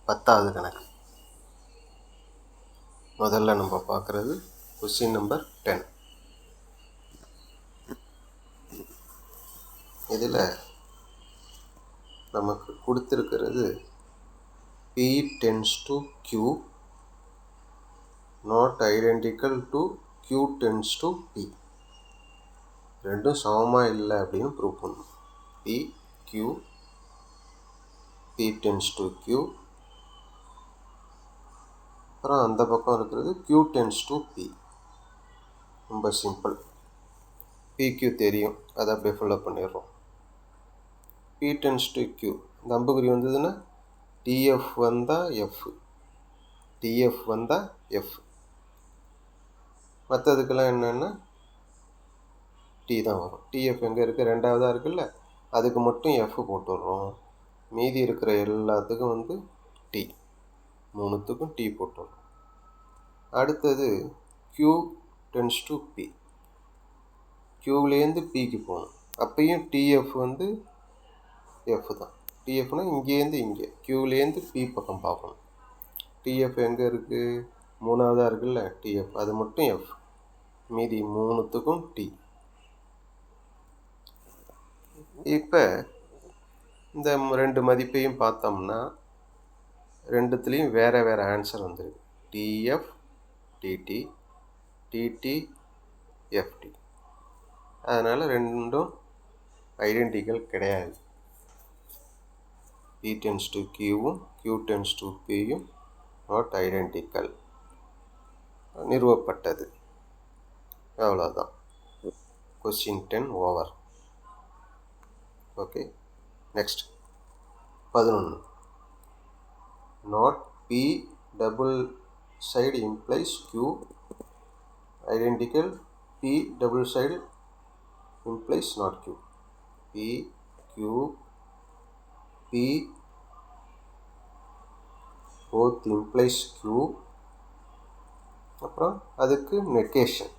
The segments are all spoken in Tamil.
10வது கணக்கு. முதல்ல நம்ம பார்க்குறது கொஸ்டின் நம்பர் 10. இதில் நமக்கு கொடுத்துருக்கிறது P tends to Q not identical to Q tends to P. ரெண்டும் சமமாக இல்லை அப்படின்னு ப்ரூவ் பண்ணணும். P tends to Q, அப்புறம் அந்த பக்கம் இருக்கிறது Q tends to P. ரொம்ப சிம்பிள். PQ தெரியும், அதை அப்படியே ஃபில்லப் பண்ணிடுறோம். P tends to Q, இந்த அம்புக்குறி வந்ததுன்னா TF வந்தால் F, TF வந்தால் F. மற்றதுக்கெல்லாம் என்னென்னா T தான் வரும். TF எங்கே இருக்குது, ரெண்டாவதாக இருக்குல்ல, அதுக்கு மட்டும் F போட்டுடுறோம். மீதி இருக்கிற எல்லாத்துக்கும் T, மூணுத்துக்கும் T போட்டுடுறோம். அடுத்தது Q tends to P, Qலேருந்து Pக்கு போகணும். அப்பையும் TF F தான். TFனா இங்கேருந்து இங்கே, Qலேருந்து P பக்கம் பார்க்கணும். TF எங்கே இருக்குது, மூணாவதாக இருக்குல்ல TF, அது மட்டும் F, மீதி மூணுத்துக்கும் T. இப்போ இந்த ரெண்டு மதிப்பையும் பார்த்தோம்னா ரெண்டுத்துலேயும் வேறு வேறு ஆன்சர் வந்துருக்கு. TF TT, TT FT. அதனால் ரெண்டும் ஐடென்டிக்கல் கிடையாது. P tends to Qவும் Q tends to Pயும் நாட் ஐடென்டிக்கல். நிறுவப்பட்டது. அவ்வளோதான். Question 10 over. Okay, next 11. Not P double side implies Q identical, P double side implies not Q. P, Q, P both implies Q. அப்புறம் அதுக்கு நெகேஷன்.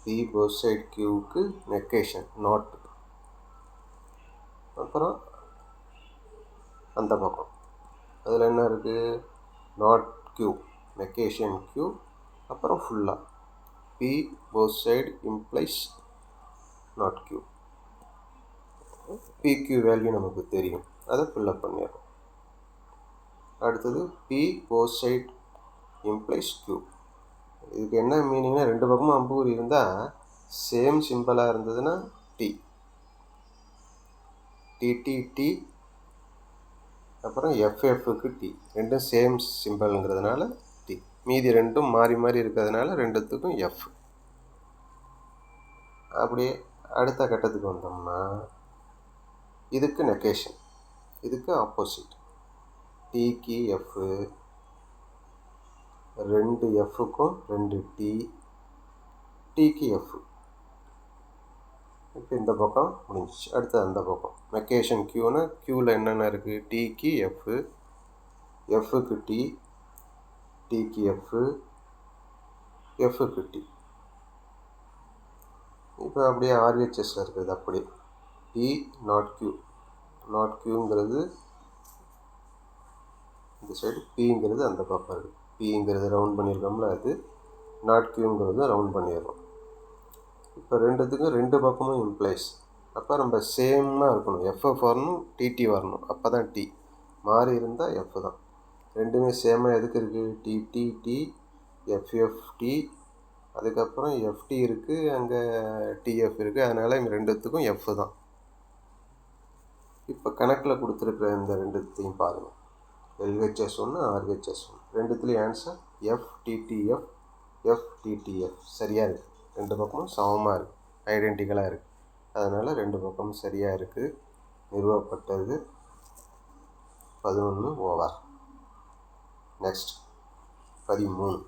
P both side Qக்கு நெகேஷன் not. அப்புறம் அந்த பக்கம் அதில் என்ன இருக்குது, not Q, நெகேஷன் Q, அப்புறம் ஃபுல்லாக P both side implies not Q. PQ value நமக்கு தெரியும், அதை ஃபில்லப் பண்ணிடுறோம். அடுத்தது P both side implies Q. இதுக்கு என்ன மீனிங்னா, ரெண்டு பக்கமும் அம்புக்குறி இருந்தால் சேம் சிம்பிளாக இருந்ததுன்னா T, TTT, அப்புறம் FFக்கு T, ரெண்டும் சேம் சிம்பிள்ங்கிறதுனால T. மீதி ரெண்டும் மாறி மாறி இருக்கிறதுனால ரெண்டுத்துக்கும் F. அப்படியே அடுத்த கட்டத்துக்கு வந்தோம்னா இதுக்கு நெகேஷன், இதுக்கு ஆப்போசிட். Tக்கு F, ரெண்டு Fக்கும் ரெண்டு T, Tக்கு F. இப்போ இந்த பக்கம் முடிஞ்சிச்சு. அடுத்து அந்த பக்கம் நெகேஷன் Qனா Qவில் என்னென்ன இருக்குது, Tக்கு F, Fக்கு T, Tக்கு F, Fக்கு T. இப்போ அப்படியே RHSல இருக்குது. அப்படி P நாட் Q, நாட் Qங்கிறது இந்த சைடு, Pங்கிறது அந்த பக்கம் இருக்குது. Pங்கிறது ரவுண்ட் பண்ணியிருக்கோம்ல, அது நாட் Qங்கிறது ரவுண்ட் பண்ணிடுறோம். இப்போ ரெண்டுத்துக்கும் ரெண்டு பக்கமும் இம்ப்ளைஸ். அப்போ நம்ம சேமாக இருக்கணும், FF வரணும், TT வரணும், அப்போ தான் T. மாறி இருந்தால் F தான். ரெண்டுமே சேமாக எதுக்கு இருக்குது, TTT, FFT, அதுக்கப்புறம் FT இருக்குது, அங்கே TF இருக்குது. அதனால் ரெண்டுத்துக்கும் F தான். இப்போ கணக்கில் கொடுத்துருக்குற இந்த ரெண்டுத்தையும் பாருங்கள். LHS 1, RHS 1, ரெண்டுத்துலேயும் ஆன்சர் FTTF, FTTF சரியாக இருக்குது. ரெண்டு பக்கமும் சமமாக இருக்குது, ஐடென்டிக்கலாக இருக்குது. அதனால் ரெண்டு பக்கமும் சரியாக இருக்குது. நிறுவப்பட்டது. 11 ஓவர். நெக்ஸ்ட் 13.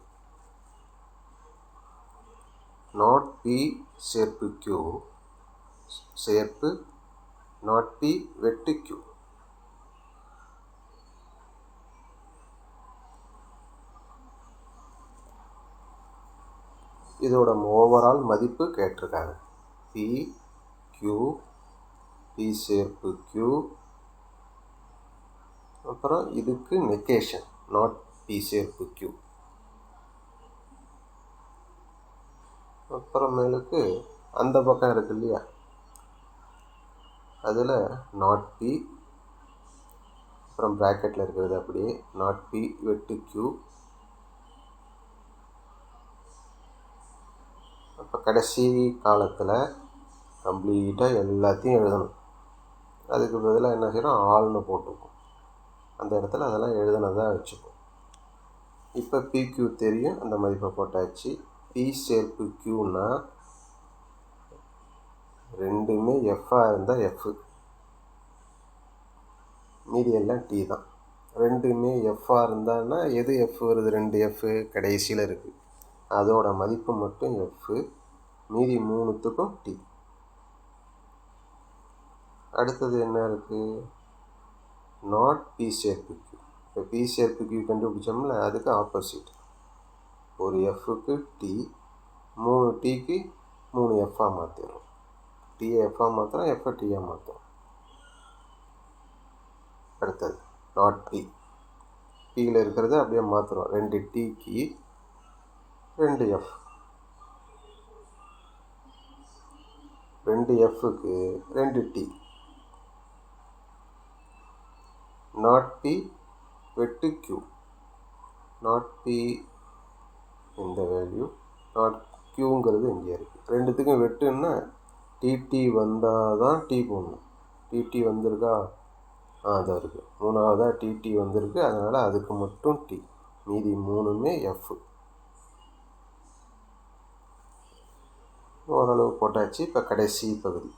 நாட் P சேர்ப்பு Q சேர்ப்பு நாட் P வெட்டு Q. இதோட ஓவரால் மதிப்பு கேட்டிருக்காங்க. P, Q, P சேர்ப்பு Q, அப்புறம் இதுக்கு நெகேஷன் நாட் பி சேர்ப்பு q. அப்புறமேலுக்கு அந்த பக்கம் இருக்கு இல்லையா, அதில் நாட் பி, அப்புறம் ப்ராக்கெட்டில் இருக்கிறது அப்படியே நாட் பி வெட்டு q. அப்போ கடைசி காலத்தில் கம்ப்ளீட்டாக எல்லாத்தையும் எழுதணும். அதுக்கு பதிலாக என்ன செய்யணும், ஆள்னு போட்டுக்கும். அந்த இடத்துல அதெல்லாம் எழுதுனதாக வச்சுப்போம். இப்போ பிக்யூ தெரியும், அந்த மதிப்பை போட்டாச்சு. பி சேர்ப்பு க்யூன்னா ரெண்டுமே எஃப்பாக இருந்தால் எஃப், மீதி எல்லாம் டி தான். ரெண்டுமே எஃப்பாக இருந்தான்னா எது எஃப் வருது, ரெண்டு எஃப்பு கடைசியில் இருக்குது, அதோட மதிப்பு மட்டும் எஃப்பு, மீதி மூணுத்துக்கும் டி. அடுத்தது என்ன இருக்குது, நாட் பி சேர்ப்பு க்யூ. இப்போ பி சேர்ப்பு க்யூ கண்டுபிடிச்சோம்ல, அதுக்கு ஆப்போசிட். ஒரு எஃப்க்கு டி, 3 டிக்கு 3 எஃப்பாக மாற்றிடும். டியை எஃப்பாக மாற்றுறோம், எஃப்ஐ டியாக மாற்றுறோம். அடுத்தது நாட் பி, பியில் இருக்கிறத அப்படியே மாற்றுறோம். 2 டிக்கு 2 எஃப், 2 எஃப்க்கு 2 டி. நாட் பி வெட்டு க்யூ, நாட் பி இந்த வேல்யூ, நாட் க்யூங்கிறது இங்கே இருக்குது. ரெண்டுத்துக்கும் வெட்டுன்னா டிடி வந்தால் தான் டி போடணும். டிடி வந்திருக்கா, அதான் இருக்குது. மூணாவதாக டிடி வந்திருக்கு, அதனால் அதுக்கு மட்டும் டி, மீதி மூணுமே எஃப். ஓரளவு போட்டாச்சு. இப்போ கடைசி பகுதி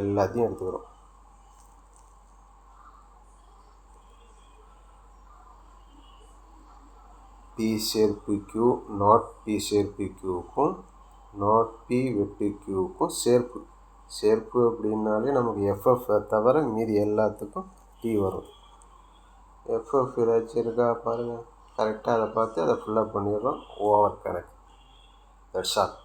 எல்லாத்தையும் எடுத்துக்கிறோம். பி சேர்ப்பு க்யூ நாட் பி சேர்ப்பு க்யூக்கும் நாட் பி வெட்டு க்யூக்கும் சேர்ப்பு. சேர்ப்பு அப்படின்னாலே நமக்கு எஃப்எஃப் தவிர மீதி எல்லாத்துக்கும் டி வரும். எஃப்எஃப் ஏதாச்சும் இருக்கா பாருங்கள், கரெக்டாக அதை பார்த்து அதை ஃபுல்லப் பண்ணிடுறோம். ஓவர் கணக்கு. That's all.